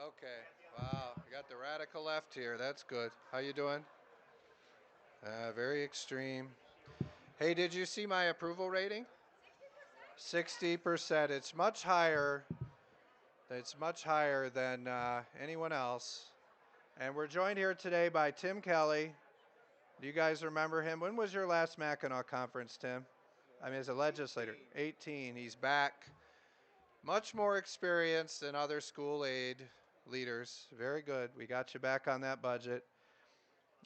Okay. Wow. You got the radical left here. That's good. How you doing? Very extreme. Hey, did you see my approval rating? 60%. It's much higher than anyone else. And we're joined here today by Tim Kelly. Do you guys remember him? When was your last Mackinac conference, Tim? I mean, as a legislator, 18. He's back. Much more experience than other school aid leaders. Very good. We got you back on that budget.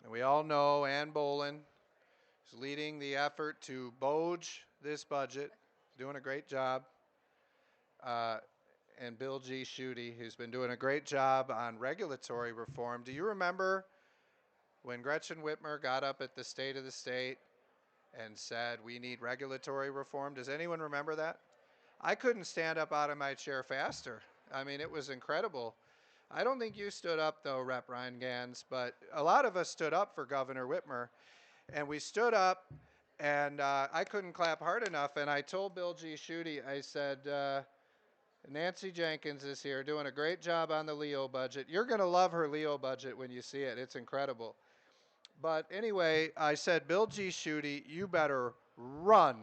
And we all know Ann Bollin is leading the effort to boge this budget, doing a great job. Uh, and Bill G. Schuette, who's been doing a great job on regulatory reform. Do you remember when Gretchen Whitmer got up at the State of the State and said, we need regulatory reform? Does anyone remember that? I couldn't stand up out of my chair faster. I mean, it was incredible. I don't think you stood up, though, Rep. Ryan Gans, but a lot of us stood up for Governor Whitmer. And we stood up, and I couldn't clap hard enough. And I told Bill G. Schuette, I said, Nancy Jenkins is here doing a great job on the Leo budget. You're going to love her Leo budget when you see it. It's incredible. But anyway, I said, Bill G. Schuette, you better run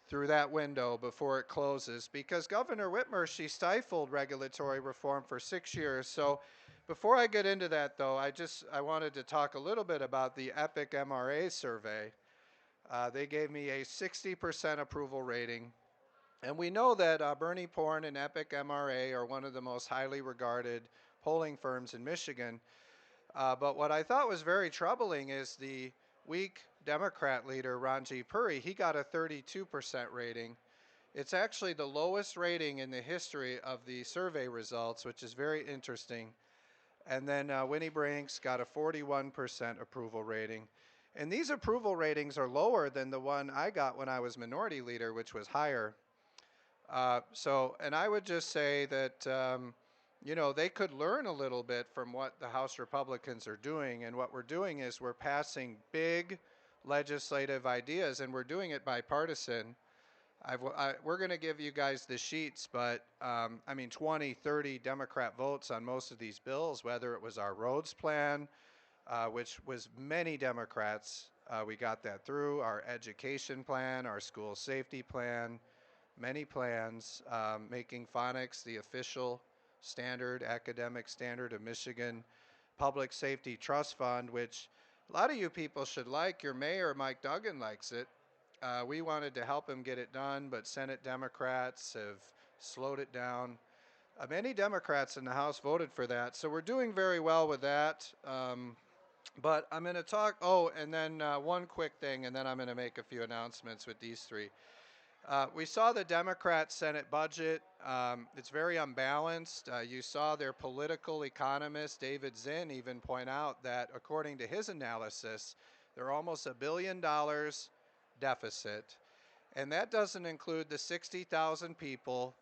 through that window before it closes, because Governor Whitmer, she stifled regulatory reform for 6 years. So before I get into that, though, I wanted to talk a little bit about the EPIC MRA survey. They gave me a 60% approval rating. And we know that Bernie Porn and EPIC MRA are one of the most highly regarded polling firms in Michigan. But what I thought was very troubling is the weak Democrat leader, Ranji Puri. He got a 32% rating. It's actually the lowest rating in the history of the survey results, which is very interesting. And then Winnie Brinks got a 41% approval rating. And these approval ratings are lower than the one I got when I was minority leader, which was higher. And I would just say that, they could learn a little bit from what the House Republicans are doing. And what we're doing is we're passing big legislative ideas, and we're doing it bipartisan. We're going to give you guys the sheets, but 20, 30 Democrat votes on most of these bills, whether it was our roads plan, which was many Democrats. We got that through, our education plan, our school safety plan, many plans, making phonics the official standard, academic standard of Michigan, Public Safety Trust Fund, which a lot of you people should like. Your mayor, Mike Duggan, likes it. We wanted to help him get it done, but Senate Democrats have slowed it down. Many Democrats in the House voted for that, so we're doing very well with that. But I'm going to talk, and then one quick thing, and then I'm going to make a few announcements with these three. We saw the Democrat Senate budget. It's very unbalanced. You saw their political economist, David Zinn, even point out that according to his analysis, they're almost $1 billion deficit. And that doesn't include the 60,000 people,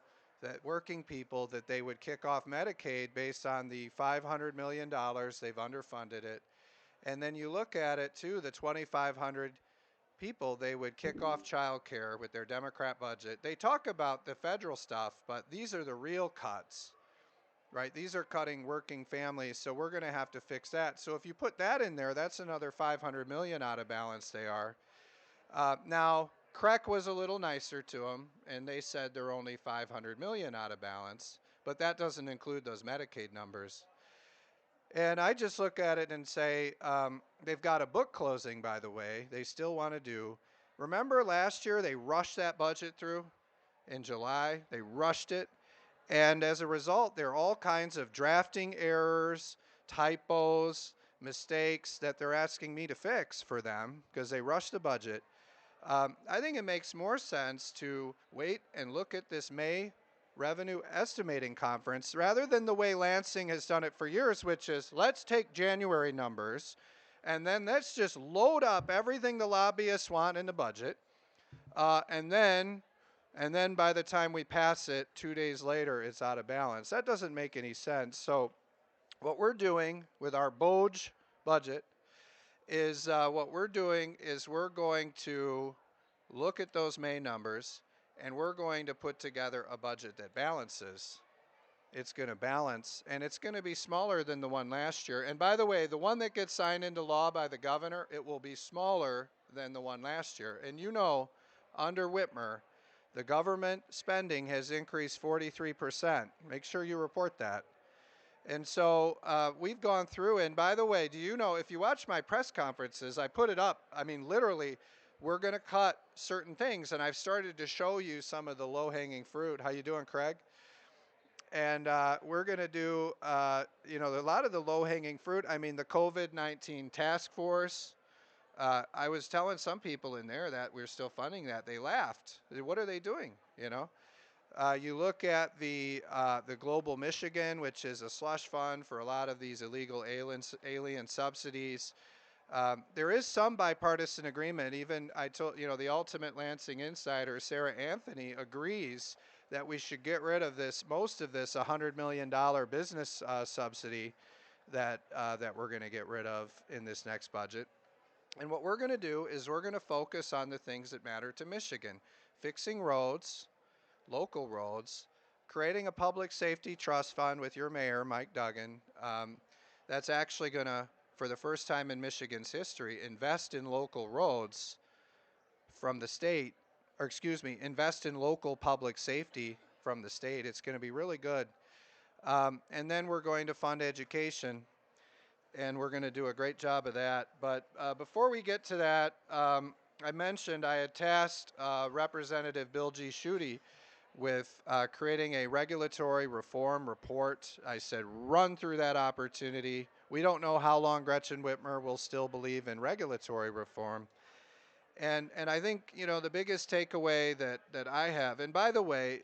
working people, that they would kick off Medicaid based on the $500 million. They've underfunded it. And then you look at it, too, the 2,500 people, they would kick off child care with their Democrat budget. They talk about the federal stuff, but these are the real cuts, right? These are cutting working families, so we're going to have to fix that. So if you put that in there, that's another 500 million out of balance they are. Now, CREC was a little nicer to them, and they said they're only 500 million out of balance, but that doesn't include those Medicaid numbers. And I just look at it and say, they've got a book closing, by the way, they still want to do. Remember last year they rushed that budget through in July? They rushed it. And as a result, there are all kinds of drafting errors, typos, mistakes that they're asking me to fix for them because they rushed the budget. I think it makes more sense to wait and look at this May revenue estimating conference rather than the way Lansing has done it for years, which is let's take January numbers and then let's just load up everything the lobbyists want in the budget. And then by the time we pass it 2 days later, it's out of balance. That doesn't make any sense. So what we're doing with our BOJ budget is we're going to look at those May numbers, and we're going to put together a budget that balances. It's going to balance, and it's going to be smaller than the one last year. And by the way, the one that gets signed into law by the governor, it will be smaller than the one last year. And you know, under Whitmer, the government spending has increased 43%. Make sure you report that. And so we've gone through, and by the way, do you know, if you watch my press conferences, I put it up, I mean, literally, we're going to cut certain things, and I've started to show you some of the low-hanging fruit. How you doing, Craig? And we're going to do, you know, a lot of the low-hanging fruit. I mean, the COVID-19 task force. I was telling some people in there that we're still funding that. They laughed. What are they doing? You know, you look at the Global Michigan, which is a slush fund for a lot of these illegal alien subsidies. There is some bipartisan agreement. Even I told, you know, the ultimate Lansing insider, Sarah Anthony, agrees that we should get rid of this, most of this $100 million business subsidy that we're going to get rid of in this next budget. And what we're going to do is we're going to focus on the things that matter to Michigan: fixing roads, local roads, creating a public safety trust fund with your mayor, Mike Duggan. That's actually going to, for the first time in Michigan's history, invest in local roads from the state, or excuse me, invest in local public safety from the state. It's going to be really good. And then we're going to fund education, and we're going to do a great job of that. But before we get to that, I mentioned I had tasked Representative Bill G. Schuette with creating a regulatory reform report. I said, run through that opportunity. We don't know how long Gretchen Whitmer will still believe in regulatory reform. And I think, you know, the biggest takeaway that I have, and by the way,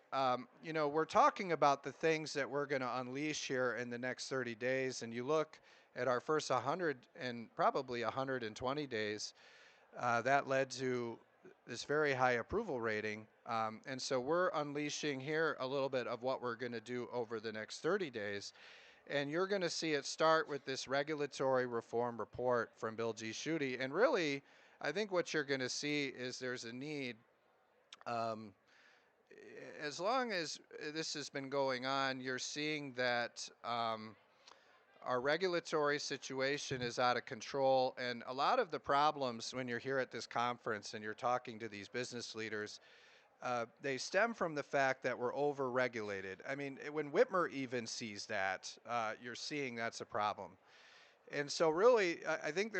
you know, we're talking about the things that we're going to unleash here in the next 30 days. And you look at our first 100 and probably 120 days, that led to this very high approval rating. And so we're unleashing here a little bit of what we're going to do over the next 30 days. And you're going to see it start with this regulatory reform report from Bill G. Schuette. And really, I think what you're going to see is there's a need, as long as this has been going on, you're seeing that our regulatory situation is out of control. And a lot of the problems when you're here at this conference and you're talking to these business leaders, they stem from the fact that we're over-regulated. I mean, when Whitmer even sees that, you're seeing that's a problem. And so really, I think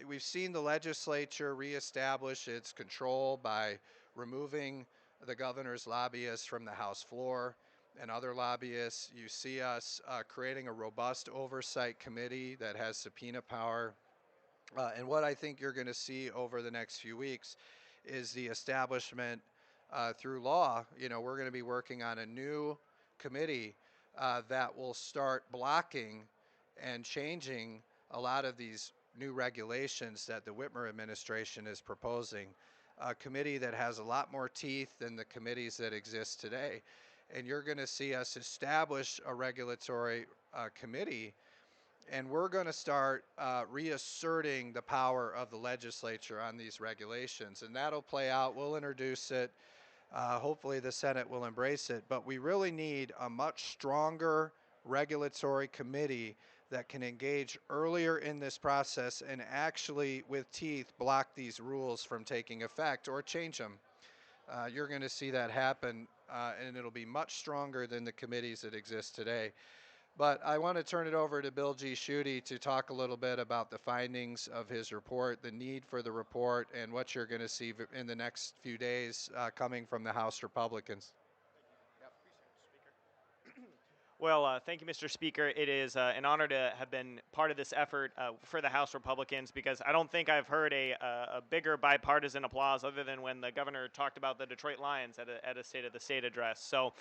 we've seen the legislature reestablish its control by removing the governor's lobbyists from the House floor and other lobbyists. You see us creating a robust oversight committee that has subpoena power. And what I think you're going to see over the next few weeks is the establishment through law. You know, we're going to be working on a new committee that will start blocking and changing a lot of these new regulations that the Whitmer administration is proposing. A committee that has a lot more teeth than the committees that exist today. And you're going to see us establish a regulatory committee, and we're going to start reasserting the power of the legislature on these regulations. And that'll play out. We'll introduce it. Hopefully the Senate will embrace it. But we really need a much stronger regulatory committee that can engage earlier in this process and actually, with teeth, block these rules from taking effect or change them. You're going to see that happen, and it'll be much stronger than the committees that exist today. But I want to turn it over to Bill G. Schuette to talk a little bit about the findings of his report, the need for the report, and what you're going to see in the next few days coming from the House Republicans. Well, thank you, Mr. Speaker. It is an honor to have been part of this effort for the House Republicans, because I don't think I've heard a bigger bipartisan applause other than when the governor talked about the Detroit Lions at a State of the State address. So,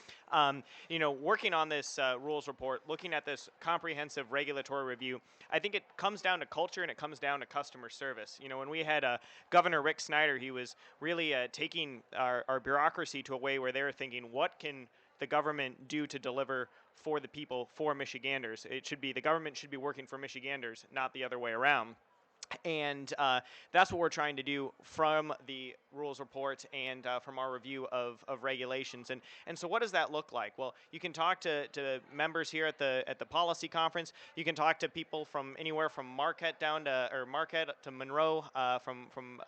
you know, working on this rules report, looking at this comprehensive regulatory review, I think it comes down to culture and it comes down to customer service. You know, when we had Governor Rick Snyder, he was really taking our bureaucracy to a way where they were thinking, what can the government do to deliver for the people, for Michiganders? It should be, the government should be working for Michiganders, not the other way around. And that's what we're trying to do from the rules report and from our review of regulations. And so what does that look like? Well, you can talk to members here at the policy conference. You can talk to people from anywhere from Marquette Marquette to Monroe, from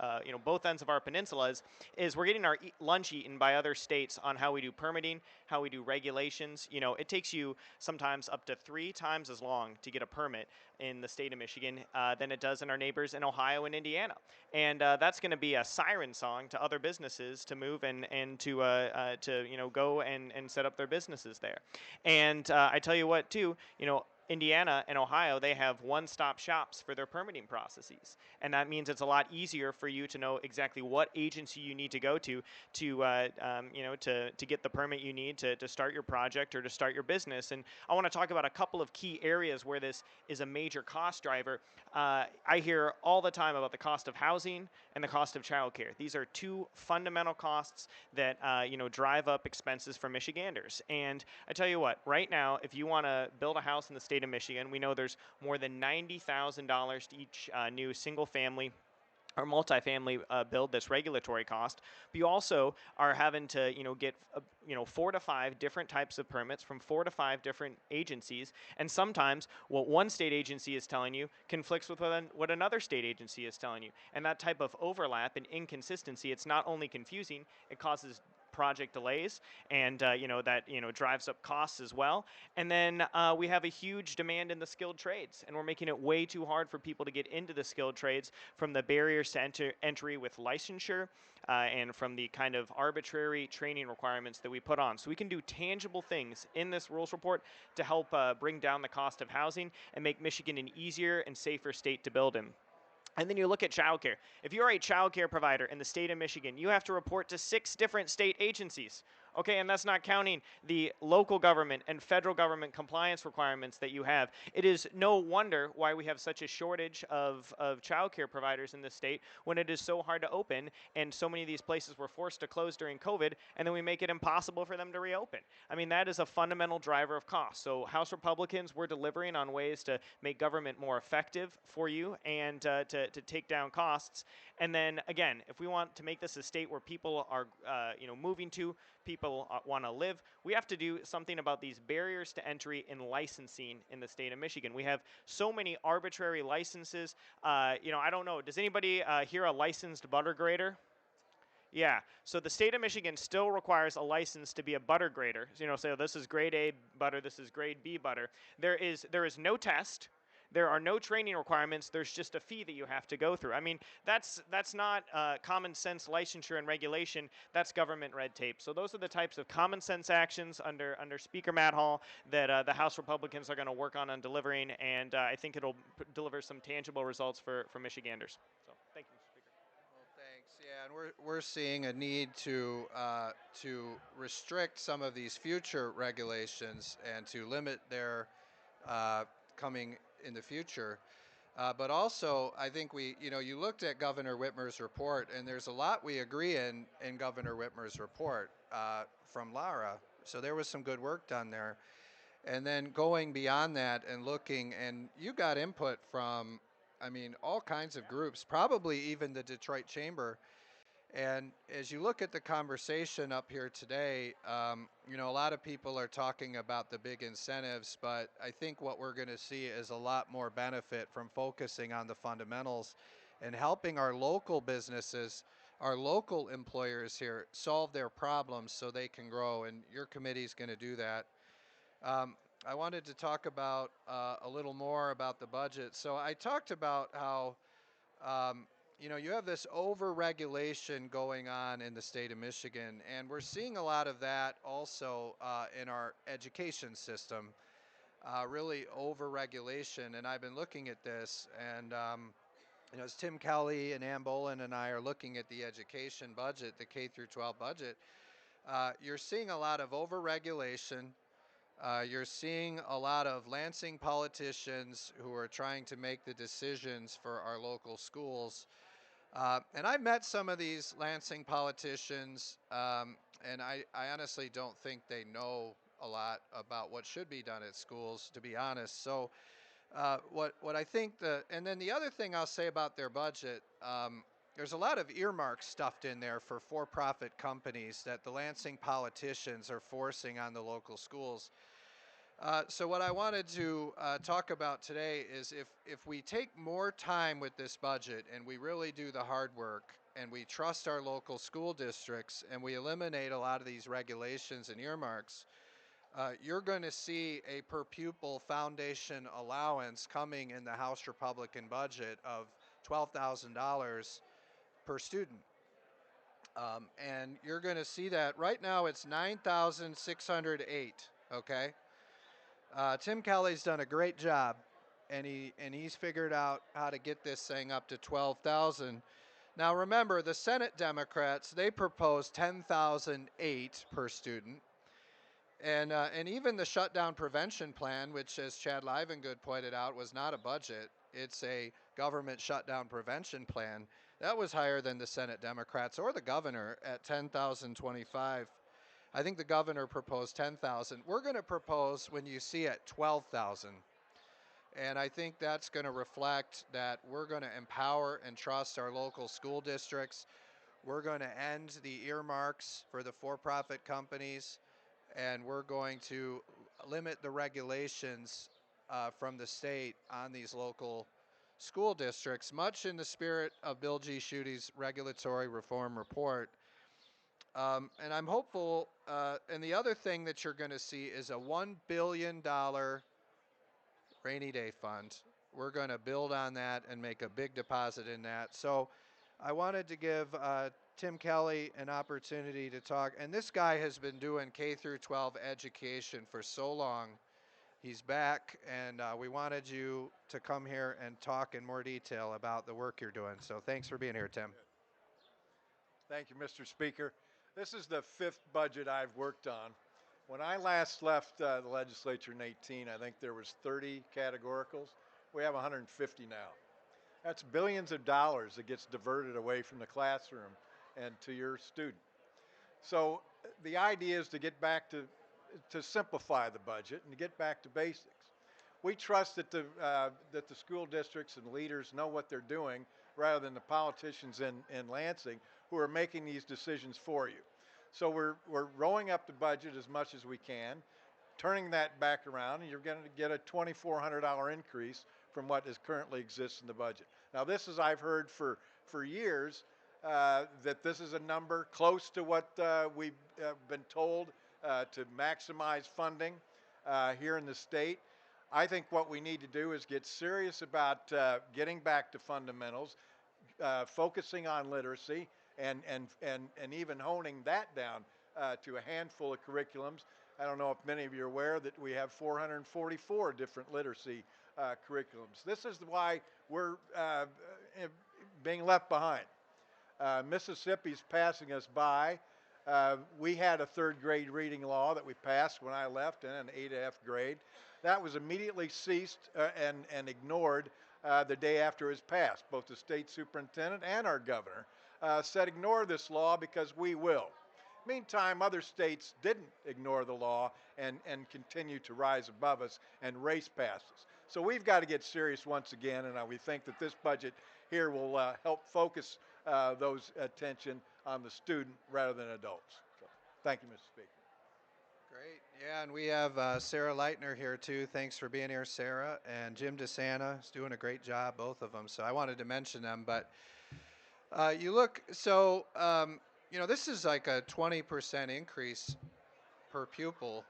both ends of our peninsulas. Is we're getting our lunch eaten by other states on how we do permitting, how we do regulations. It takes you sometimes up to 3 times as long to get a permit in the state of Michigan than it does in our neighbors in Ohio and Indiana. And that's going to be a siren song to other businesses to move and to go and set up their businesses there. And I tell you what, too, Indiana and Ohio, they have one-stop shops for their permitting processes, and that means it's a lot easier for you to know exactly what agency you need to go to get the permit you need to start your project or to start your business. And I want to talk about a couple of key areas where this is a major cost driver. I hear all the time about the cost of housing and the cost of childcare. These are 2 fundamental costs that drive up expenses for Michiganders. And I tell you what, right now, if you want to build a house in the state of Michigan, we know there's more than $90,000 to each new single-family or multifamily build that's regulatory cost. But you also are having to get 4 to 5 different types of permits from 4 to 5 different agencies, and sometimes what one state agency is telling you conflicts with what another state agency is telling you. And that type of overlap and inconsistency, it's not only confusing, it causes project delays, and that drives up costs as well. And then we have a huge demand in the skilled trades, and we're making it way too hard for people to get into the skilled trades, from the barriers to entry with licensure and from the kind of arbitrary training requirements that we put on. So we can do tangible things in this rules report to help bring down the cost of housing and make Michigan an easier and safer state to build in. And then you look at childcare. If you're a childcare provider in the state of Michigan, you have to report to 6 different state agencies. Okay, and that's not counting the local government and federal government compliance requirements that you have. It is no wonder why we have such a shortage of childcare providers in this state when it is so hard to open, and so many of these places were forced to close during COVID, and then we make it impossible for them to reopen. I mean, that is a fundamental driver of cost. So House Republicans, we're delivering on ways to make government more effective for you and to take down costs. And then again, if we want to make this a state where people are moving to, people want to live, we have to do something about these barriers to entry in licensing in the state of Michigan. We have so many arbitrary licenses. I don't know, does anybody here a licensed butter grader? Yeah, so the state of Michigan still requires a license to be a butter grader. So this is grade A butter, this is grade B butter. There is no test. There are no training requirements. There's just a fee that you have to go through. I mean, that's not common sense licensure and regulation. That's government red tape. So those are the types of common sense actions under Speaker Matt Hall that the House Republicans are going to work on delivering, and I think it'll deliver some tangible results for Michiganders. So thank you, Mr. Speaker. Well, thanks. Yeah, and we're seeing a need to restrict some of these future regulations and to limit their coming in the future. But also, I think you looked at Governor Whitmer's report, and there's a lot we agree in Governor Whitmer's report from Lara. So there was some good work done there. And then going beyond that and looking, and you got input from, all kinds of groups, probably even the Detroit Chamber. And as you look at the conversation up here today, a lot of people are talking about the big incentives, but I think what we're going to see is a lot more benefit from focusing on the fundamentals and helping our local businesses, our local employers here solve their problems so they can grow, and your committee is going to do that. I wanted to talk about a little more about the budget. So I talked about how you have this over-regulation going on in the state of Michigan, and we're seeing a lot of that also in our education system, really over-regulation. And I've been looking at this, and as Tim Kelly and Ann Bollin and I are looking at the education budget, the K through 12 budget, you're seeing a lot of over-regulation. You're seeing a lot of Lansing politicians who are trying to make the decisions for our local schools. And I've met some of these Lansing politicians, and I honestly don't think they know a lot about what should be done at schools, to be honest. So what I think and then the other thing I'll say about their budget, there's a lot of earmarks stuffed in there for for-profit companies that the Lansing politicians are forcing on the local schools. So what I wanted to talk about today is if we take more time with this budget and we really do the hard work and we trust our local school districts and we eliminate a lot of these regulations and earmarks, you're going to see a per pupil foundation allowance coming in the House Republican budget of $12,000 per student. And you're going to see that right now it's 9,608, okay? Tim Kelly's done a great job, and he's figured out how to get this thing up to 12,000. Now remember, the Senate Democrats, they proposed 10,008 per student. And even the shutdown prevention plan, which, as Chad Livengood pointed out, was not a budget, it's a government shutdown prevention plan, that was higher than the Senate Democrats or the governor at 10,025. I think the governor proposed 10,000. We're going to propose, when you see it, 12,000. And I think that's going to reflect that we're going to empower and trust our local school districts. We're going to end the earmarks for the for-profit companies, and we're going to limit the regulations from the state on these local school districts, much in the spirit of Bill G. Schuette's regulatory reform report. And I'm hopeful, and the other thing that you're going to see is a $1 billion rainy day fund. We're going to build on that and make a big deposit in that. So I wanted to give Tim Kelly an opportunity to talk. And this guy has been doing K through 12 education for so long. He's back, and we wanted you to come here and talk in more detail about the work you're doing. So thanks for being here, Tim. Thank you, Mr. Speaker. This is the 5th budget I've worked on. When I last left the legislature in 18, I think there was 30 categoricals. We have 150 now. That's billions of dollars that gets diverted away from the classroom and to your student. So the idea is to get back to simplify the budget and to get back to basics. We trust that the school districts and leaders know what they're doing rather than the politicians in Lansing who are making these decisions for you. So we're rolling up the budget as much as we can, turning that back around, and you're going to get a $2,400 increase from what is currently exists in the budget. Now this is, I've heard for years, that this is a number close to what we've been told to maximize funding here in the state. I think what we need to do is get serious about getting back to fundamentals, focusing on literacy, and even honing that down to a handful of curriculums. I don't know if many of you are aware that we have 444 different literacy curriculums. This is why we're being left behind. Mississippi's passing us by. We had a 3rd grade reading law that we passed when I left in an 8F grade. That was immediately ceased and ignored the day after it was passed. Both the state superintendent and our governor said ignore this law because we will. Meantime, other states didn't ignore the law and continue to rise above us and race past us. So we've got to get serious once again, and we think that this budget here will help focus those attention on the student rather than adults. So, thank you, Mr. Speaker. Great. Yeah, and we have Sarah Leitner here too. Thanks for being here, Sarah. And Jim DeSanta is doing a great job, both of them. So I wanted to mention them. But you look, so, this is like a 20% increase per pupil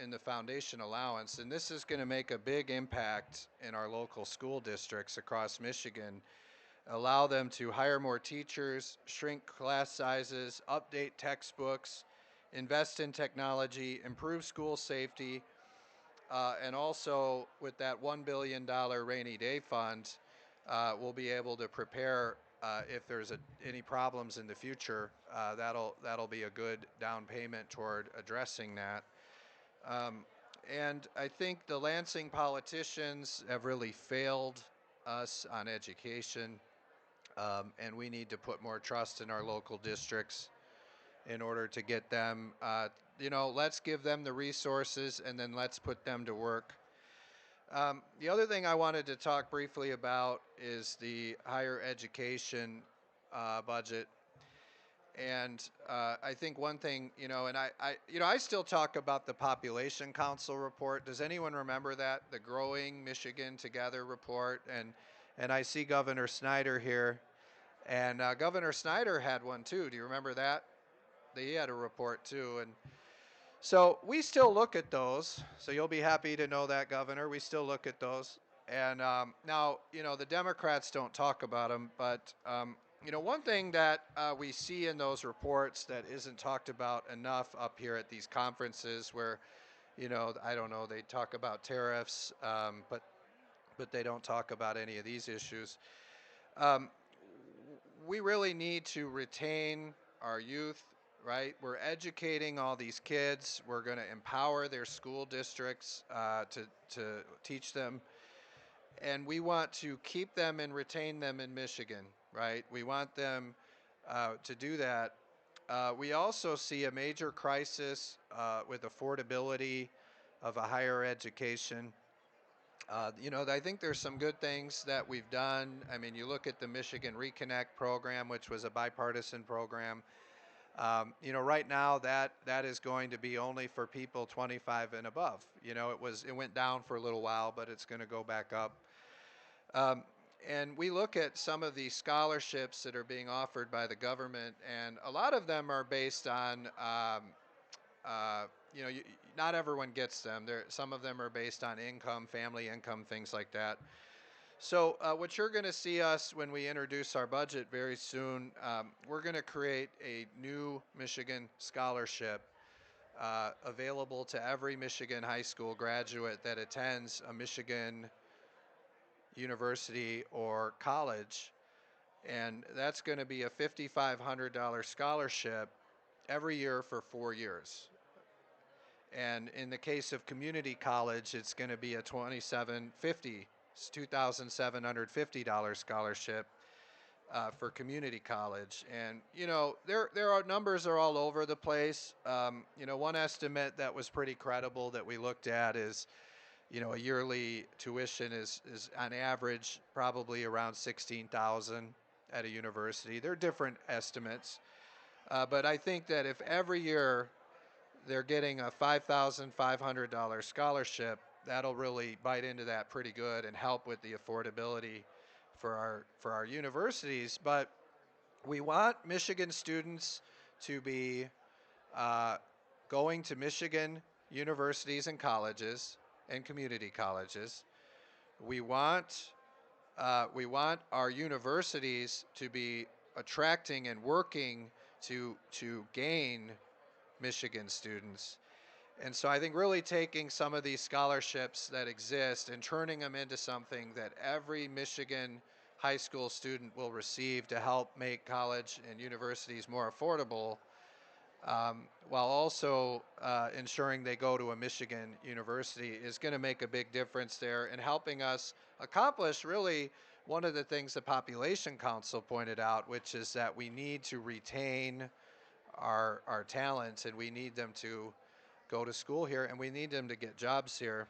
in the foundation allowance. And this is going to make a big impact in our local school districts across Michigan. Allow them to hire more teachers, shrink class sizes, update textbooks, invest in technology, improve school safety, and also with that $1 billion rainy day fund, we'll be able to prepare if there's any problems in the future. That'll be a good down payment toward addressing that. And I think the Lansing politicians have really failed us on education, and we need to put more trust in our local districts in order to get them, let's give them the resources and then let's put them to work. The other thing I wanted to talk briefly about is the higher education budget. And I think one thing, I still talk about the Population Council report. Does anyone remember that, the Growing Michigan Together report? And I see Governor Snyder here, and Governor Snyder had one too. Do you remember that? He had a report too, and so we still look at those. So you'll be happy to know that, Governor. We still look at those. And now, the Democrats don't talk about them, but one thing that we see in those reports that isn't talked about enough up here at these conferences, where, I don't know, they talk about tariffs, but they don't talk about any of these issues. Um, we really need to retain our youth, right? We're educating all these kids. We're going to empower their school districts to teach them. And we want to keep them and retain them in Michigan, right? We want them to do that. We also see a major crisis with affordability of a higher education. I think there's some good things that we've done. I mean, you look at the Michigan Reconnect program, which was a bipartisan program. Right now that is going to be only for people 25 and above. It went down for a little while, but it's going to go back up. And we look at some of the scholarships that are being offered by the government, and a lot of them are based on not everyone gets them. Some of them are based on income, family income, things like that. So what you're going to see us when we introduce our budget very soon, we're going to create a new Michigan scholarship available to every Michigan high school graduate that attends a Michigan university or college. And that's going to be a $5,500 scholarship every year for 4 years. And in the case of community college, it's going to be a $2,750 scholarship for community college. And there are numbers are all over the place. One estimate that was pretty credible that we looked at is, a yearly tuition is on average probably around 16,000 at a university. There are different estimates, but I think that if every year they're getting a $5,500 scholarship, that'll really bite into that pretty good and help with the affordability for our universities. But we want Michigan students to be going to Michigan universities and colleges and community colleges. We want our universities to be attracting and working to gain Michigan students. And so I think really taking some of these scholarships that exist and turning them into something that every Michigan high school student will receive to help make college and universities more affordable, while also ensuring they go to a Michigan university, is going to make a big difference there in helping us accomplish really one of the things the Population Council pointed out, which is that we need to retain our talents, and we need them to go to school here, and we need them to get jobs here.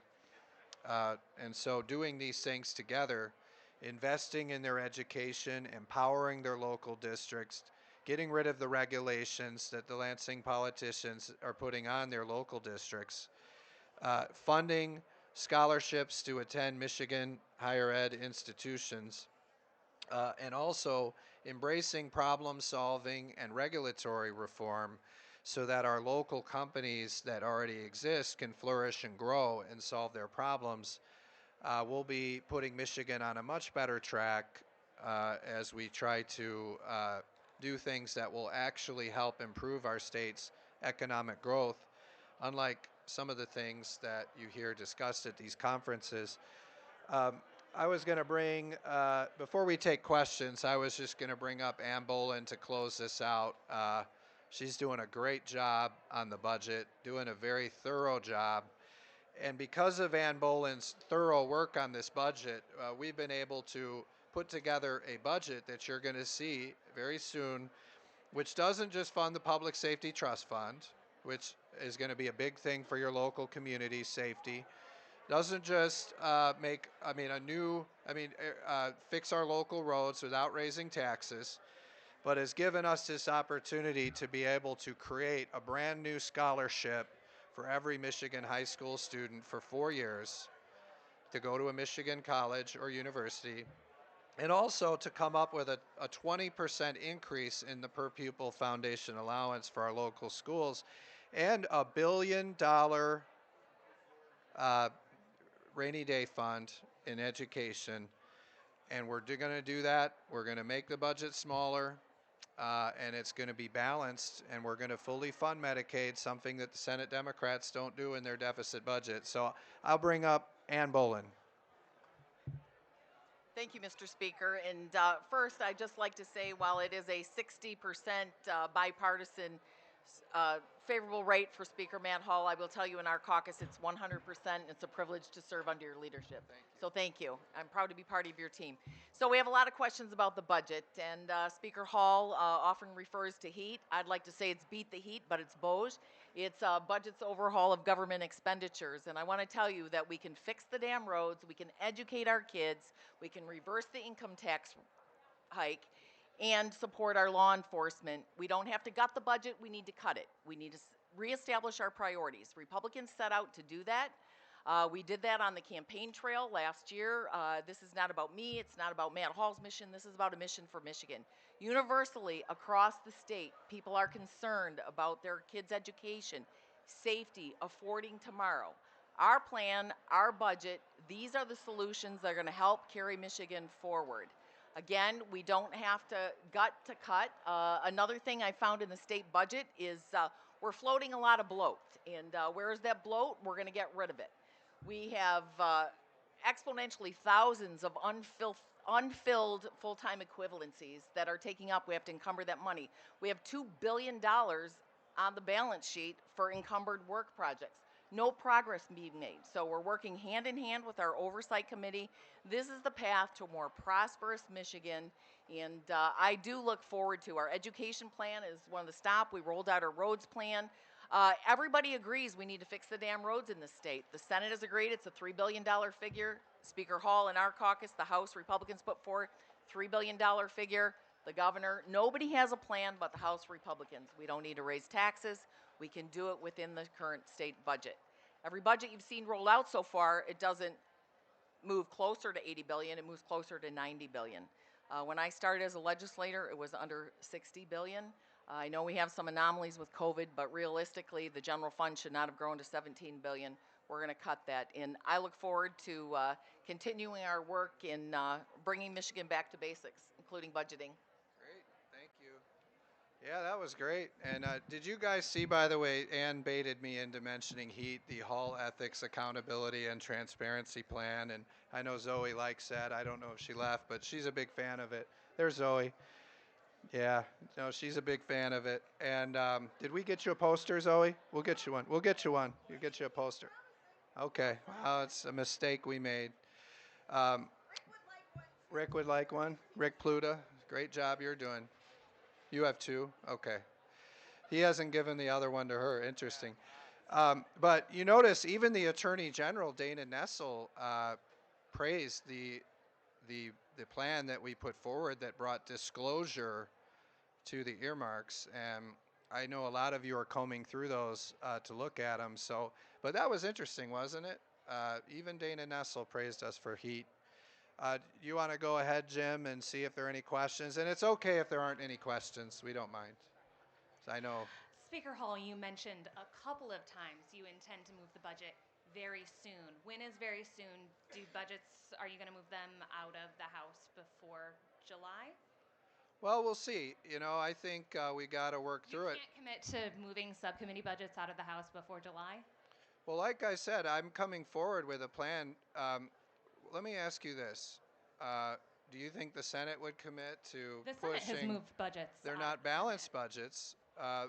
And so doing these things together, investing in their education, empowering their local districts, getting rid of the regulations that the Lansing politicians are putting on their local districts, funding scholarships to attend Michigan higher ed institutions, and also embracing problem solving and regulatory reform so that our local companies that already exist can flourish and grow and solve their problems. We'll be putting Michigan on a much better track as we try to do things that will actually help improve our state's economic growth, unlike some of the things that you hear discussed at these conferences. I was going to bring, before we take questions, I was just going to bring up Ann Bollin to close this out. She's doing a great job on the budget, doing a very thorough job. And because of Ann Bollin's thorough work on this budget, we've been able to put together a budget that you're going to see very soon, which doesn't just fund the Public Safety Trust Fund, which is going to be a big thing for your local community safety. Doesn't just fix our local roads without raising taxes. but has given us this opportunity to be able to create a brand new scholarship for every Michigan high school student for 4 years to go to a Michigan college or university, and also to come up with a 20% increase in the per pupil foundation allowance for our local schools, and a $1 billion uh, rainy day fund in education. And we're going to do that. We're going to make the budget smaller, and it's going to be balanced, and we're going to fully fund Medicaid, something that the Senate Democrats don't do in their deficit budget. So I'll bring up Ann Bollin. Thank you, Mr. Speaker. And first, I'd just like to say, while it is a 60% bipartisan favorable rate for Speaker Matt Hall, I will tell you in our caucus it's 100%. It's a privilege to serve under your leadership. So thank you. I'm proud to be part of your team. So we have a lot of questions about the budget, and Speaker Hall often refers to heat. I'd like to say it's beat the heat, but it's BOJ. It's budget's overhaul of government expenditures, and I want to tell you that we can fix the damn roads, we can educate our kids, we can reverse the income tax hike, and support our law enforcement. We don't have to gut the budget, we need to cut it. We need to reestablish our priorities. Republicans set out to do that. We did that on the campaign trail last year. This is not about me, it's not about Matt Hall's mission, this is about a mission for Michigan. Universally, across the state, people are concerned about their kids' education, safety, affording tomorrow. Our plan, our budget, these are the solutions that are going to help carry Michigan forward. Again, we don't have to gut to cut. Another thing I found in the state budget is we're floating a lot of bloat. And where is that bloat? We're going to get rid of it. We have exponentially thousands of unfilled full-time equivalencies that are taking up. We have to encumber that money. We have $2 billion on the balance sheet for encumbered work projects. No progress being made. So we're working hand in hand with our oversight committee. This is the path to a more prosperous Michigan, and I do look forward to our education plan is one of the stop. We rolled out our roads plan. Everybody agrees we need to fix the damn roads in the state. The Senate has agreed it's a $3 billion figure. Speaker Hall and our caucus, the House Republicans put forward $3 billion figure. The governor, nobody has a plan but the House Republicans. We don't need to raise taxes. We can do it within the current state budget. Every budget you've seen rolled out so far, it doesn't move closer to 80 billion, it moves closer to 90 billion. When I started as a legislator, it was under 60 billion. I know we have some anomalies with COVID, but realistically, the general fund should not have grown to 17 billion. We're going to cut that. And I look forward to continuing our work in bringing Michigan back to basics, including budgeting. Great, thank you. Yeah, that was great. And did you guys see, by the way, Ann baited me into mentioning HEAT, the Hall Ethics Accountability and Transparency Plan. And I know Zoe likes that. I don't know if she left, but she's a big fan of it. There's Zoe. Yeah, no, she's a big fan of it. And did we get you a poster, Zoe? We'll get you one. We'll get you one. We'll get you a poster. Okay. Wow, it's a mistake we made. Rick would like one. Rick Pluta, great job you're doing. You have two? Okay. He hasn't given the other one to her. Interesting. But you notice even the Attorney General, Dana Nessel, praised the plan that we put forward that brought disclosure to the earmarks. And I know a lot of you are combing through those to look at them. So, but that was interesting, wasn't it? Even Dana Nessel praised us for HEAT. You want to go ahead, Jim, and see if there are any questions? And it's okay if there aren't any questions. We don't mind. So I know. Speaker Hall, you mentioned a couple of times you intend to move the budget very soon. When is very soon? Are you going to move them out of the House before July? Well, we'll see. You know, I think we got to work through it. You can't commit to moving subcommittee budgets out of the House before July? Well, like I said, I'm coming forward with a plan. Let me ask you this. Do you think the Senate would commit to The pushing? Senate has moved budgets. They're not balanced budgets.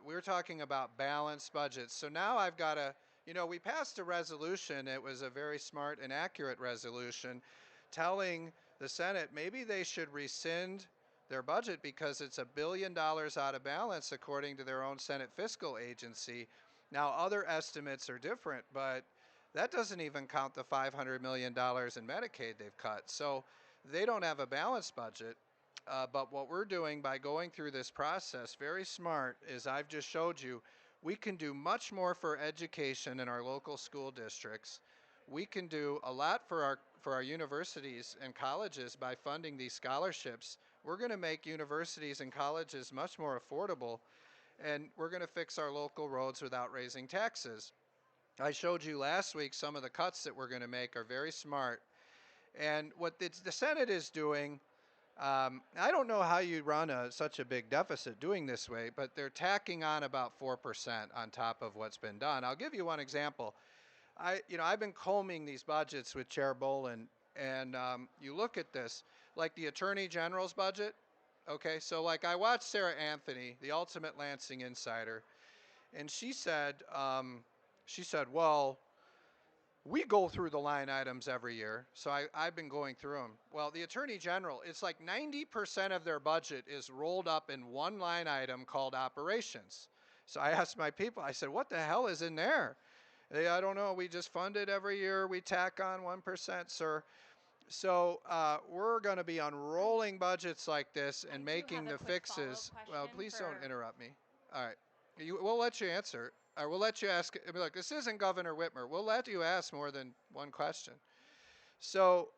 We're talking about balanced budgets. So now I've got to, you know, we passed a resolution. It was a very smart and accurate resolution telling the Senate maybe they should rescind their budget because it's $1 billion out of balance according to their own Senate fiscal agency. Now, other estimates are different, but that doesn't even count the $500 million in Medicaid they've cut. So they don't have a balanced budget. But what we're doing by going through this process, very smart, is I've just showed you, we can do much more for education in our local school districts. We can do a lot for our universities and colleges by funding these scholarships. We're going to make universities and colleges much more affordable, and we're going to fix our local roads without raising taxes. I showed you last week some of the cuts that we're going to make are very smart. And what the Senate is doing, I don't know how you run such a big deficit doing this way, but they're tacking on about 4% on top of what's been done. I'll give you one example. I've been combing these budgets with Chair Bollin, and you look at this, like the Attorney General's budget. Okay, so like I watched Sarah Anthony, the Ultimate Lansing Insider, and she said, well, we go through the line items every year, so I've been going through them. Well, the Attorney General, it's like 90% of their budget is rolled up in one line item called operations. So I asked my people, I said, what the hell is in there? I don't know, we just fund it every year, we tack on 1%, sir. So we're going to be unrolling budgets like this and making the fixes. Well, please don't interrupt me. All right. We'll let you answer. Or we'll let you ask. I mean, look, this isn't Governor Whitmer. We'll let you ask more than one question. So,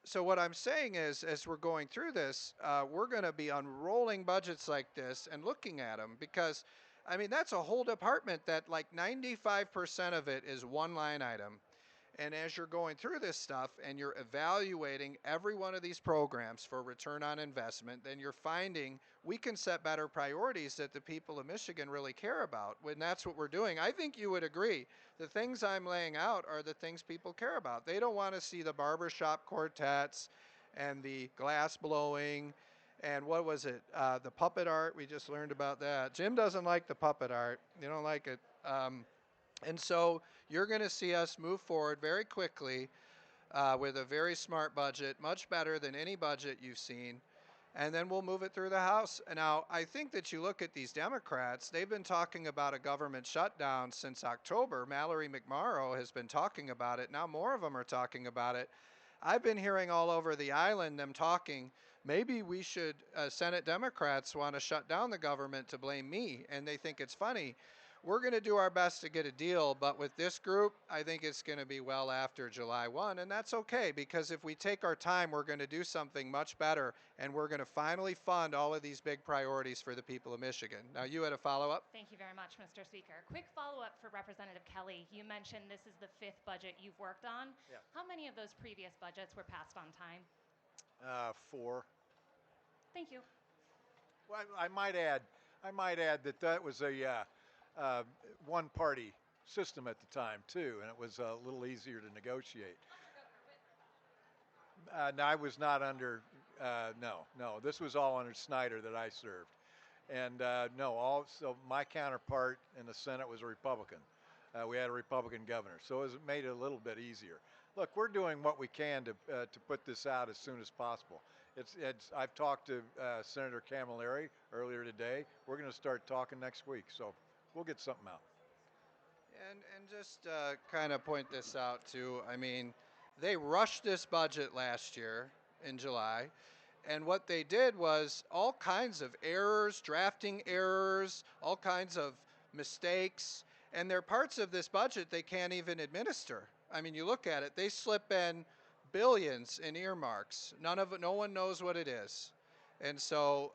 so what I'm saying is, as we're going through this, we're going to be unrolling budgets like this and looking at them because, I mean, that's a whole department that like 95% of it is one line item. And as you're going through this stuff and you're evaluating every one of these programs for return on investment, then you're finding we can set better priorities that the people of Michigan really care about. When that's what we're doing, I think you would agree. The things I'm laying out are the things people care about. They don't want to see the barbershop quartets and the glass blowing and what was it? The puppet art. We just learned about that. Jim doesn't like the puppet art. You don't like it. And so you're going to see us move forward very quickly with a very smart budget, much better than any budget you've seen. And then we'll move it through the House. And now, I think that you look at these Democrats, they've been talking about a government shutdown since October. Mallory McMorrow has been talking about it. Now more of them are talking about it. I've been hearing all over the island them talking, maybe we should, Senate Democrats want to shut down the government to blame me, and they think it's funny. We're going to do our best to get a deal, but with this group, I think it's going to be well after July 1, and that's okay, because if we take our time, we're going to do something much better, and we're going to finally fund all of these big priorities for the people of Michigan. Now, you had a follow-up? Thank you very much, Mr. Speaker. Quick follow-up for Representative Kelly. You mentioned this is the 5th budget you've worked on. Yeah. How many of those previous budgets were passed on time? 4. Thank you. Well, I might add that was a one-party system at the time too, and it was a little easier to negotiate. No, I was not under. No. This was all under Snyder that I served, and so my counterpart in the Senate was a Republican. We had a Republican governor, so it made it a little bit easier. Look, we're doing what we can to put this out as soon as possible. I've talked to Senator Camilleri earlier today. We're going to start talking next week, so we'll get something out. And just kind of point this out too. I mean, they rushed this budget last year in July, and what they did was all kinds of errors, drafting errors, all kinds of mistakes, and there are parts of this budget they can't even administer. I mean, you look at it, they slip in billions in earmarks. No one knows what it is. And so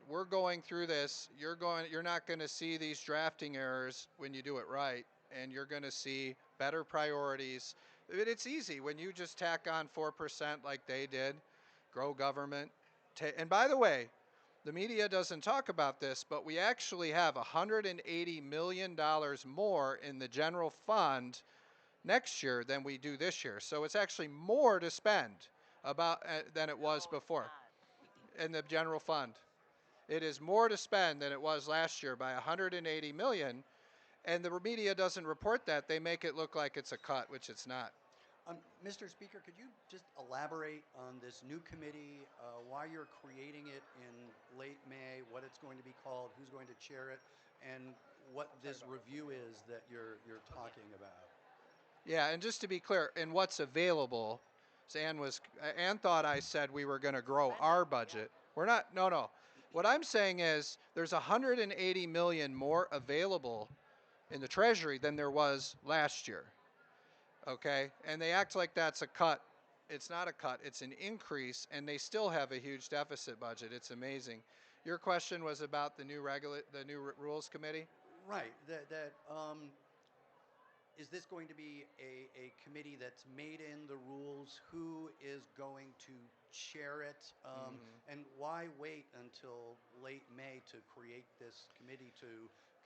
we're going through this. You're not going to see these drafting errors when you do it right, and you're going to see better priorities. It's easy when you just tack on 4% like they did, grow government. And by the way, the media doesn't talk about this, but we actually have $180 million more in the general fund next year than we do this year. So it's actually more to spend than it was before in the general fund. It is more to spend than it was last year by $180 million, and the media doesn't report that. They make it look like it's a cut, which it's not. Mr. Speaker, could you just elaborate on this new committee, why you're creating it in late May, what it's going to be called, who's going to chair it, and what this review is that you're talking about? Yeah, and just to be clear, in what's available, Ann thought I said we were going to grow our budget. We're not, no, no. What I'm saying is there's 180 million more available in the Treasury than there was last year. Okay? And they act like that's a cut. It's not a cut, it's an increase, and they still have a huge deficit budget. It's amazing. Your question was about the new rules committee? Right. Is this going to be a committee that's made in the rules? Who is going to chair it? And why wait until late May to create this committee to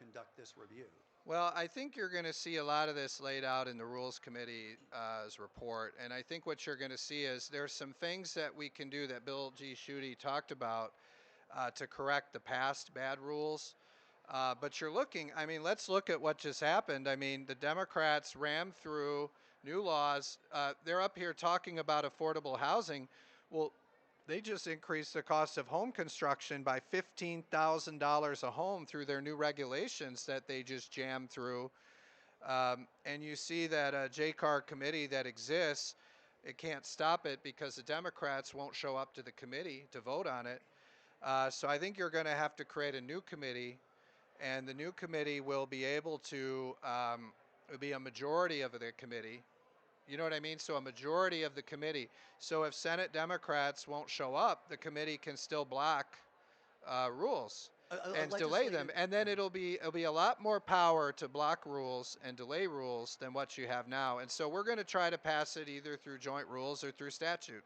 conduct this review? Well, I think you're going to see a lot of this laid out in the Rules Committee's report. And I think what you're going to see is there's some things that we can do that Bill G. Schuette talked about to correct the past bad rules. But you're looking, I mean, let's look at what just happened. I mean, the Democrats rammed through new laws. They're up here talking about affordable housing. Well, they just increased the cost of home construction by $15,000 a home through their new regulations that they just jammed through. And you see that a JCAR committee that exists, it can't stop it because the Democrats won't show up to the committee to vote on it. So I think you're going to have to create a new committee, and the new committee will be able to, it'll be a majority of the committee. You know what I mean? So a majority of the committee. So if Senate Democrats won't show up, the committee can still block rules and delay them. And then it'll be a lot more power to block rules and delay rules than what you have now. And so we're going to try to pass it either through joint rules or through statute.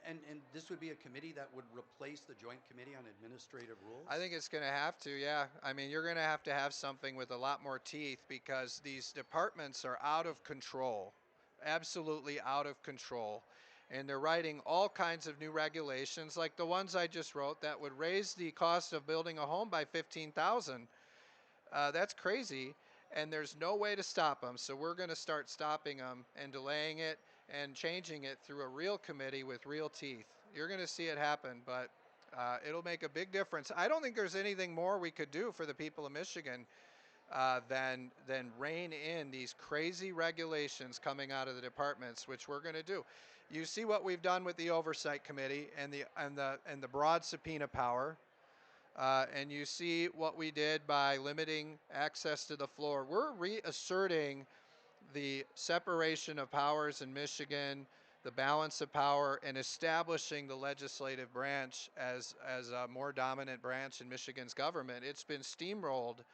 And this would be a committee that would replace the Joint Committee on Administrative Rules? I think it's going to have to, yeah. I mean, you're going to have something with a lot more teeth because these departments are out of control. Absolutely out of control, and they're writing all kinds of new regulations like the ones I just wrote that would raise the cost of building a home by $15,000. That's crazy, and there's no way to stop them. So we're going to start stopping them and delaying it and changing it through a real committee with real teeth. You're going to see it happen, but it'll make a big difference. I don't think there's anything more we could do for the people of Michigan than rein in these crazy regulations coming out of the departments, which we're going to do. You see what we've done with the Oversight Committee and the broad subpoena power, and you see what we did by limiting access to the floor. We're reasserting the separation of powers in Michigan, the balance of power, and establishing the legislative branch as a more dominant branch in Michigan's government. It's been steamrolled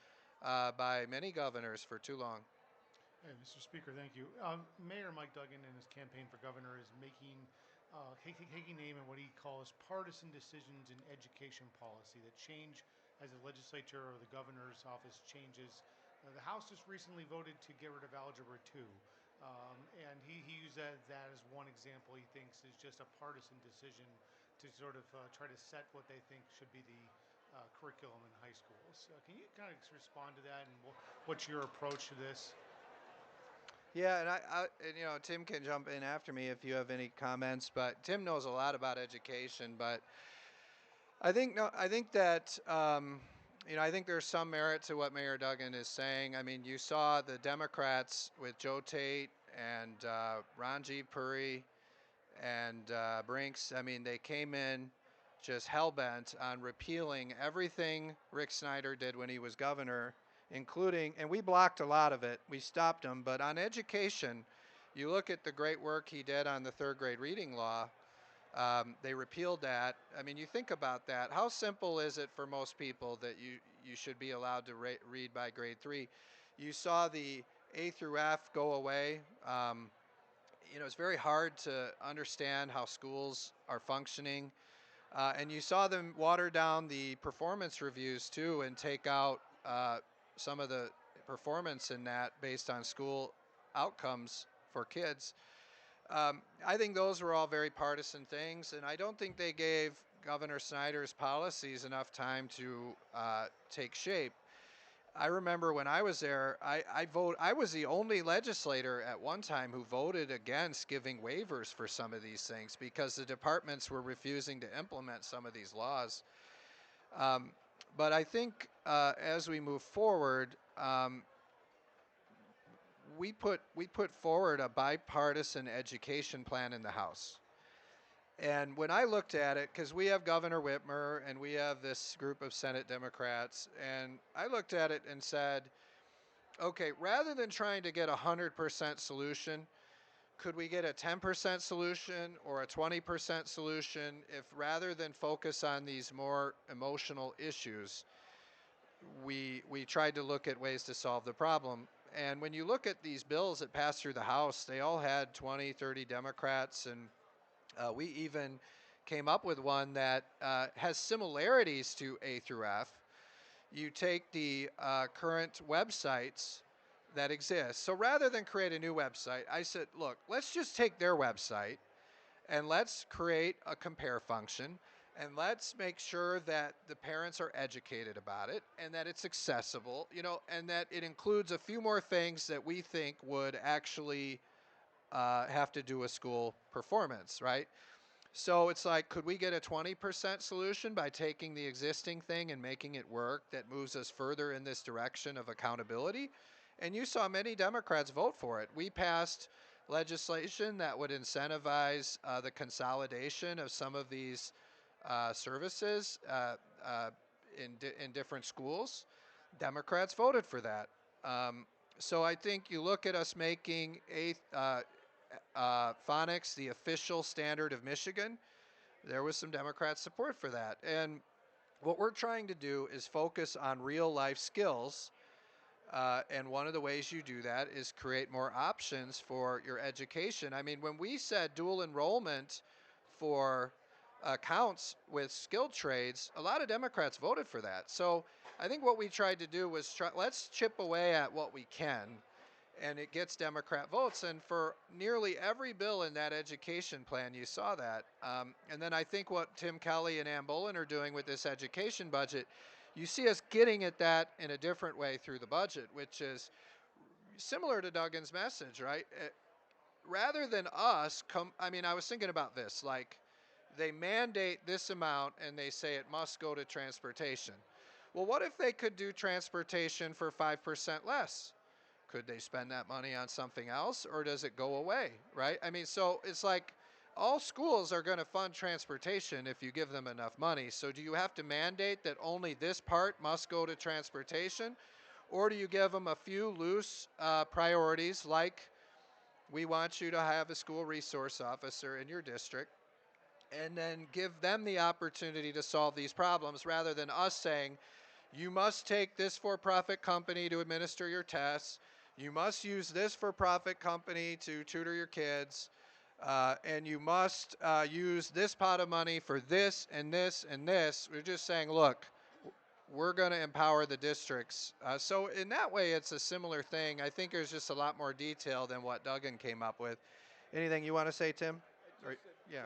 by many governors for too long. Hey, Mr. Speaker, thank you. Mayor Mike Duggan in his campaign for governor is taking aim at what he calls partisan decisions in education policy that change as the legislature or the governor's office changes. The House just recently voted to get rid of Algebra 2. And he used that as one example he thinks is just a partisan decision to sort of try to set what they think should be the curriculum in high schools. Can you kind of respond to that, and what's your approach to this? Yeah, and you know, Tim can jump in after me if you have any comments. But Tim knows a lot about education. But I think that you know, I think there's some merit to what Mayor Duggan is saying. I mean, you saw the Democrats with Joe Tate and Ranjit Puri and Brinks. I mean, they came in just hell-bent on repealing everything Rick Snyder did when he was governor, including, and we blocked a lot of it, we stopped him, but on education, you look at the great work he did on the third grade reading law, they repealed that. I mean, you think about that, how simple is it for most people that you should be allowed to read by grade 3? You saw the A through F go away. You know, it's very hard to understand how schools are functioning. And you saw them water down the performance reviews too and take out some of the performance in that based on school outcomes for kids. I think those were all very partisan things, and I don't think they gave Governor Snyder's policies enough time to take shape. I remember when I was there, I was the only legislator at one time who voted against giving waivers for some of these things because the departments were refusing to implement some of these laws. But I think as we move forward, we put forward a bipartisan education plan in the House. And when I looked at it, because we have Governor Whitmer and we have this group of Senate Democrats, and I looked at it and said, okay, rather than trying to get a 100% solution, could we get a 10% solution or a 20% solution if rather than focus on these more emotional issues, we tried to look at ways to solve the problem. And when you look at these bills that passed through the House, they all had 20, 30 Democrats, and we even came up with one that has similarities to A through F. You take the current websites that exist. So rather than create a new website, I said, look, let's just take their website and let's create a compare function, and let's make sure that the parents are educated about it and that it's accessible, and that it includes a few more things that we think would actually have to do with school performance, right? So it's like, could we get a 20% solution by taking the existing thing and making it work that moves us further in this direction of accountability? And you saw many Democrats vote for it. We passed legislation that would incentivize the consolidation of some of these services in different schools. Democrats voted for that. So I think you look at us making phonics the official standard of Michigan. There was some Democrat support for that. And what we're trying to do is focus on real life skills. And one of the ways you do that is create more options for your education. I mean, when we said dual enrollment for accounts with skilled trades, a lot of Democrats voted for that. So I think what we tried to do was let's chip away at what we can, and it gets Democrat votes. And for nearly every bill in that education plan, you saw that. And then I think what Tim Kelly and Ann Bollin are doing with this education budget, you see us getting at that in a different way through the budget, which is similar to Duggan's message, right? Rather than us I was thinking about this, like they mandate this amount and they say it must go to transportation. Well, what if they could do transportation for 5% less? Could they spend that money on something else, or does it go away, right? I mean, so it's like all schools are going to fund transportation if you give them enough money. So do you have to mandate that only this part must go to transportation? Or do you give them a few loose priorities, like we want you to have a school resource officer in your district, and then give them the opportunity to solve these problems rather than us saying, you must take this for-profit company to administer your tests, you must use this for-profit company to tutor your kids, and you must use this pot of money for this and this and this. We're just saying, look, we're going to empower the districts. So in that way, it's a similar thing. I think there's just a lot more detail than what Duggan came up with. Anything you want to say, Tim? Yeah.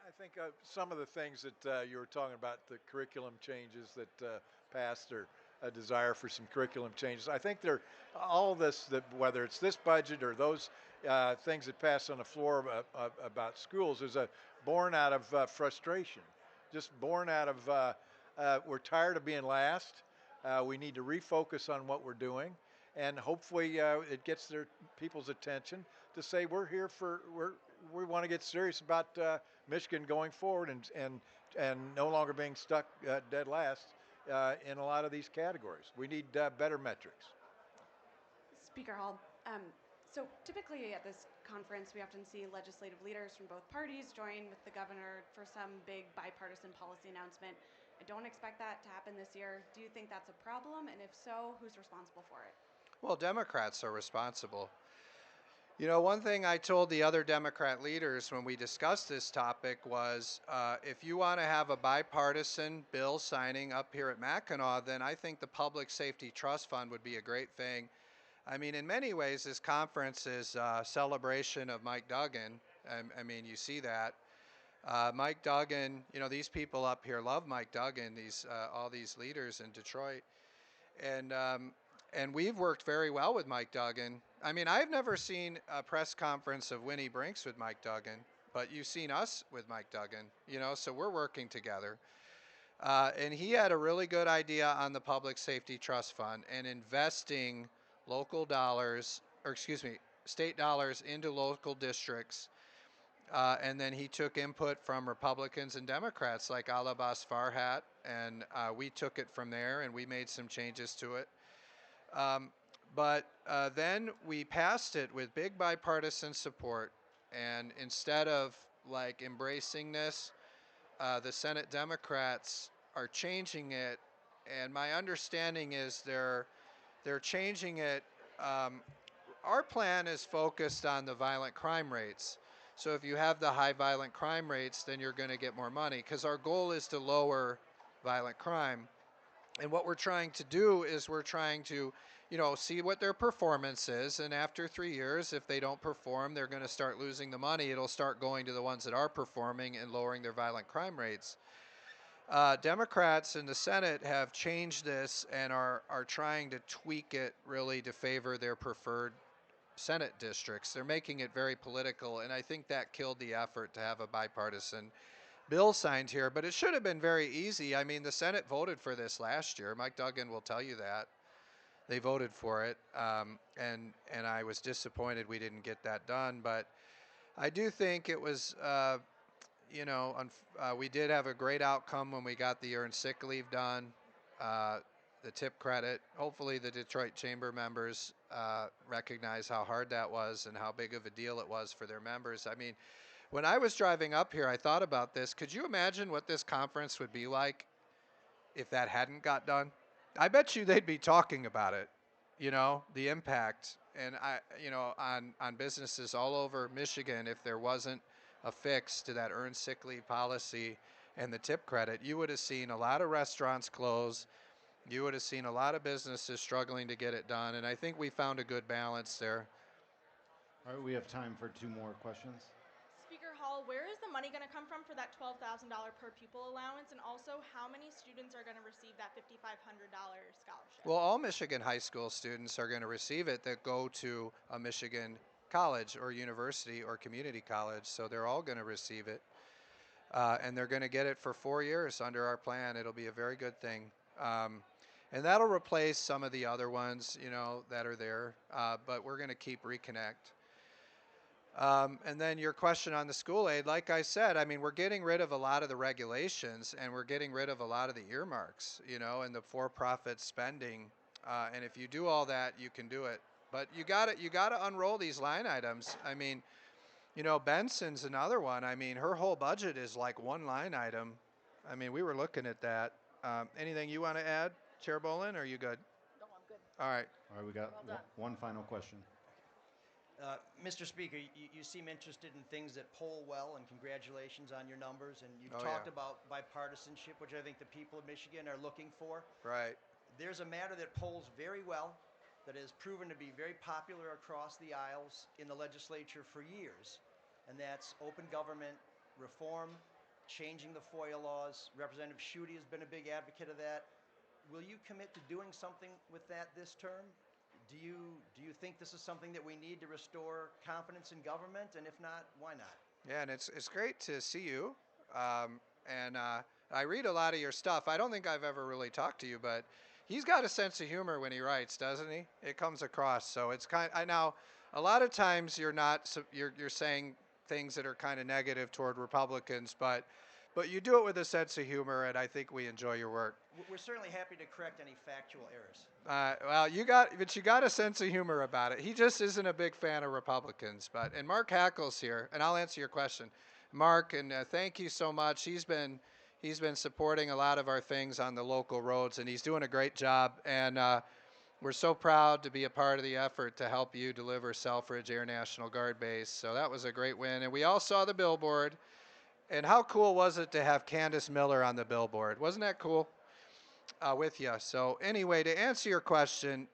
I think some of the things that you were talking about, the curriculum changes that passed, or a desire for some curriculum changes. I think they're all this, that whether it's this budget or those things that passed on the floor about schools, is born out of frustration, just born out of we're tired of being last. We need to refocus on what we're doing, and hopefully it gets their people's attention to say we want to get serious about Michigan going forward and no longer being stuck dead last in a lot of these categories. We need better metrics. Speaker Hall, so typically at this conference we often see legislative leaders from both parties join with the governor for some big bipartisan policy announcement. I don't expect that to happen this year. Do you think that's a problem? And if so, who's responsible for it? Well, Democrats are responsible. You know, one thing I told the other Democrat leaders when we discussed this topic was, if you want to have a bipartisan bill signing up here at Mackinac, then I think the Public Safety Trust Fund would be a great thing. I mean, in many ways, this conference is a celebration of Mike Duggan. I mean, you see that. Mike Duggan, you know, these people up here love Mike Duggan, all these leaders in Detroit. And we've worked very well with Mike Duggan. I mean, I've never seen a press conference of Winnie Brinks with Mike Duggan, but you've seen us with Mike Duggan, you know, so we're working together. And he had a really good idea on the Public Safety Trust Fund and investing state dollars into local districts And then he took input from Republicans and Democrats like Alabas Farhat, and we took it from there and we made some changes to it. But then we passed it with big bipartisan support, and instead of like embracing this, the Senate Democrats are changing it, and my understanding is they're changing it. Our plan is focused on the violent crime rates. So if you have the high violent crime rates, then you're going to get more money because our goal is to lower violent crime. And what we're trying to do is we're trying to, see what their performance is. And after 3 years, if they don't perform, they're going to start losing the money. It'll start going to the ones that are performing and lowering their violent crime rates. Democrats in the Senate have changed this and are trying to tweak it really to favor their preferred Senate districts. They're making it very political, and I think that killed the effort to have a bipartisan bill signed here. But it should have been very easy. I mean, the Senate voted for this last year. Mike Duggan will tell you that. They voted for it, and I was disappointed we didn't get that done. But I do think it was, we did have a great outcome when we got the earned sick leave done, the tip credit. Hopefully the Detroit Chamber members recognize how hard that was and how big of a deal it was for their members. I mean, when I was driving up here, I thought about this. Could you imagine what this conference would be like if that hadn't got done? I bet you they'd be talking about it, the impact and on businesses all over Michigan if there wasn't a fix to that earned sick leave policy and the tip credit. You would have seen a lot of restaurants close. You would have seen a lot of businesses struggling to get it done, and I think we found a good balance there. All right, we have time for 2 more questions. Speaker Hall, where is the money going to come from for that $12,000 per pupil allowance? And also, how many students are going to receive that $5,500 scholarship? Well, all Michigan high school students are going to receive it that go to a Michigan college or university or community college, so they're all going to receive it. And they're going to get it for 4 years under our plan. It'll be a very good thing. And that'll replace some of the other ones, that are there, but we're going to keep Reconnect. And then your question on the school aid, like I said, I mean, we're getting rid of a lot of the regulations and we're getting rid of a lot of the earmarks, and the for-profit spending. And if you do all that, you can do it. But you got to unroll these line items. I mean, Benson's another one. I mean, her whole budget is like one line item. I mean, we were looking at that. Anything you want to add, Chair Bollin, or are you good? No, I'm good. All right. All right, we got Well done. one final question. Mr. Speaker, you seem interested in things that poll well, and congratulations on your numbers. And you've Oh, talked yeah. about bipartisanship, which I think the people of Michigan are looking for. Right. There's a matter that polls very well, that has proven to be very popular across the aisles in the legislature for years, and that's open government reform, changing the FOIA laws. Representative Schuette has been a big advocate of that. Will you commit to doing something with that this term? Do you think this is something that we need to restore confidence in government? And if not, why not? Yeah, and it's great to see you. And I read a lot of your stuff. I don't think I've ever really talked to you, but he's got a sense of humor when he writes, doesn't he? It comes across. So it's now a lot of times you're saying things that are kind of negative toward Republicans, but you do it with a sense of humor, and I think we enjoy your work. We're certainly happy to correct any factual errors. Well, you got a sense of humor about it. He just isn't a big fan of Republicans. And Mark Hackle's here, and I'll answer your question. Mark, and thank you so much. He's been supporting a lot of our things on the local roads, and he's doing a great job. And we're so proud to be a part of the effort to help you deliver Selfridge Air National Guard Base. So that was a great win. And we all saw the billboard. And how cool was it to have Candace Miller on the billboard? Wasn't that cool? With you. So anyway, to answer your question,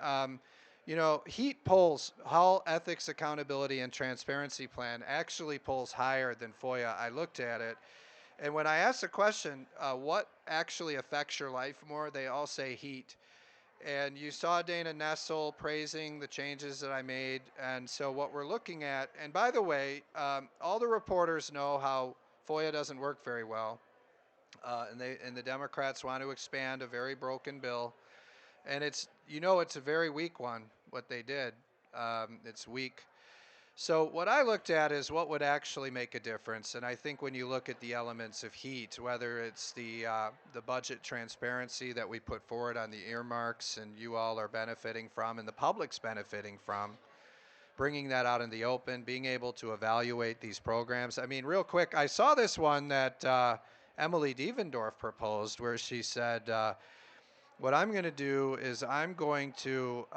HEAT polls, Hall Ethics Accountability and Transparency Plan, actually polls higher than FOIA. I looked at it. And when I asked the question, what actually affects your life more, they all say heat. And you saw Dana Nessel praising the changes that I made. And so what we're looking at, and by the way, all the reporters know how FOIA doesn't work very well. And the Democrats want to expand a very broken bill. And it's a very weak one, what they did. It's weak. So what I looked at is what would actually make a difference, and I think when you look at the elements of heat, whether it's the budget transparency that we put forward on the earmarks, and you all are benefiting from, and the public's benefiting from, bringing that out in the open, being able to evaluate these programs. I mean, real quick, I saw this one that Emily Devendorf proposed, where she said, "What I'm going to do is I'm going to."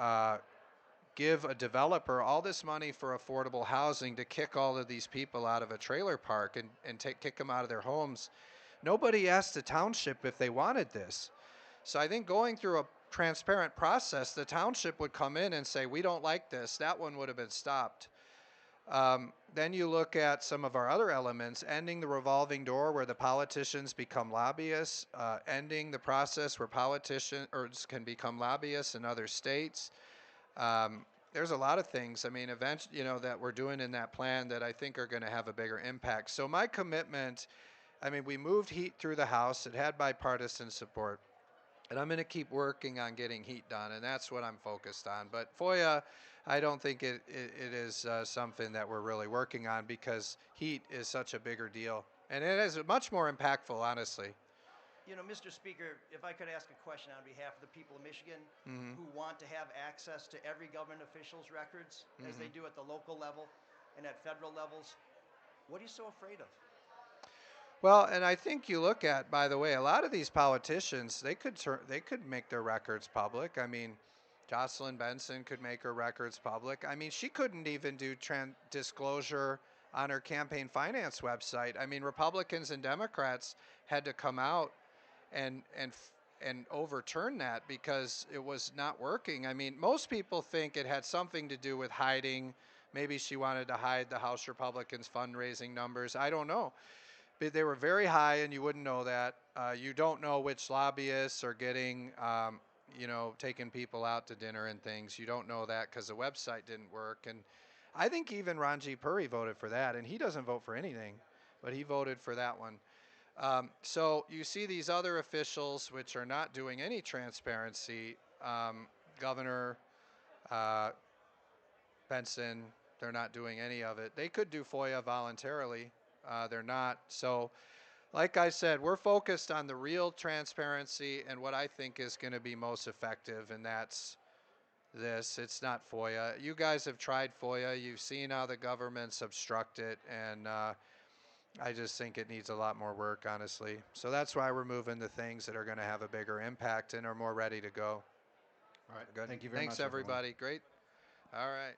Give a developer all this money for affordable housing to kick all of these people out of a trailer park and kick them out of their homes. Nobody asked the township if they wanted this. So I think going through a transparent process, the township would come in and say, we don't like this. That one would have been stopped. Then you look at some of our other elements, ending the revolving door where the politicians become lobbyists, ending the process where politicians can become lobbyists in other states. There's a lot of things, I mean, that we're doing in that plan that I think are going to have a bigger impact. So my commitment, I mean, we moved heat through the House. It had bipartisan support. And I'm going to keep working on getting heat done, and that's what I'm focused on. But FOIA, I don't think it is something that we're really working on, because heat is such a bigger deal. And it is much more impactful, honestly. You know, Mr. Speaker, if I could ask a question on behalf of the people of Michigan who want to have access to every government official's records, as they do at the local level and at federal levels, what are you so afraid of? Well, and I think you look at, by the way, a lot of these politicians, they could make their records public. I mean, Jocelyn Benson could make her records public. I mean, she couldn't even do disclosure on her campaign finance website. I mean, Republicans and Democrats had to come out and overturn that because it was not working. I mean, most people think it had something to do with hiding. Maybe she wanted to hide the House Republicans' fundraising numbers. I don't know. But they were very high, and you wouldn't know that. You don't know which lobbyists are getting, taking people out to dinner and things. You don't know that because the website didn't work. And I think even Ron G. Puri voted for that, and he doesn't vote for anything, but he voted for that one. So you see these other officials which are not doing any transparency. Governor Benson, they're not doing any of it. They could do FOIA voluntarily. They're not. So like I said, we're focused on the real transparency and what I think is going to be most effective, and that's this. It's not FOIA. You guys have tried FOIA. You've seen how the government's obstruct it, and I just think it needs a lot more work, honestly. So that's why we're moving the things that are going to have a bigger impact and are more ready to go. All right. Good. Thank you very much. Thanks, everybody. Great. All right.